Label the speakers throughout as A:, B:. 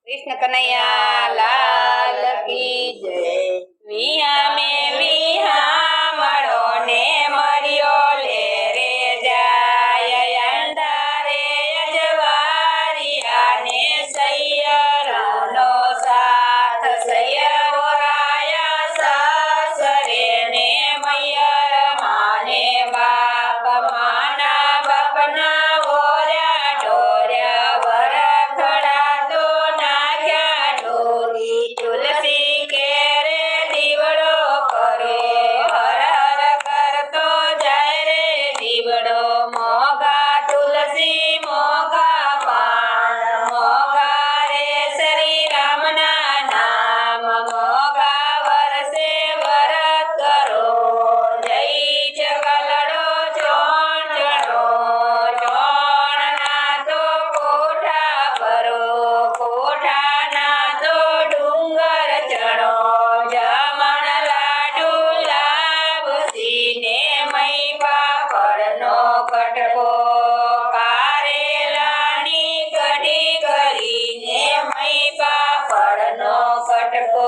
A: कृष्ण कन्हैया लाल की जय। विहा में विहा मळो ने मरियो ले रे जाय अंधारे अजवारिया ने सैयरोनो साथ सैयरो राया सासरे ने मैयर माने बाप माना बापना ओर्या ढोर्या वरखड़ा तो नाग्या ढोरी तुलसी केरे दीवड़ो करे हर हर करतो जाय रे दीवड़ो मोगा तुलसी मोगा पान मोगा रे श्री राम ना नाम मोगा वरसे वरत करो जय चकलड़ो चोण चढ़ो चोण ना तो कोठा भरो कोठा ना तो डूंगर चढ़ो जमण लाडू लावसी ने मई पापड़नो कटको कारेलानी कढ़ी કરીને મઈ પાપડનો કટકો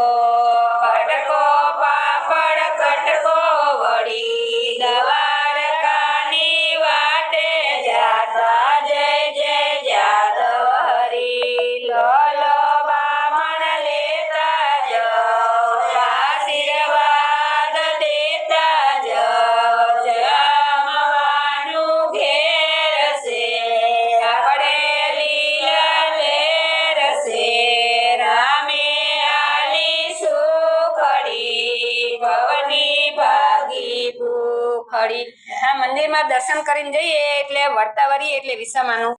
A: કટકો પાપડ કટકો વળી દ્વારકાની વાટે જાતા જય જય જાદવ હરી લોલો બામણ લેતા જાઓ આશીર્વાદ દેતા જાઓ જમવાનું ઘેર છે આપણે લીલા લેર છે રામે આલી સુખડી ભવની ભાગી ભૂખડી આ મંદિરમાં દર્શન કરીને જઈએ એટલે વર્તાવરી એટલે વિસામાનું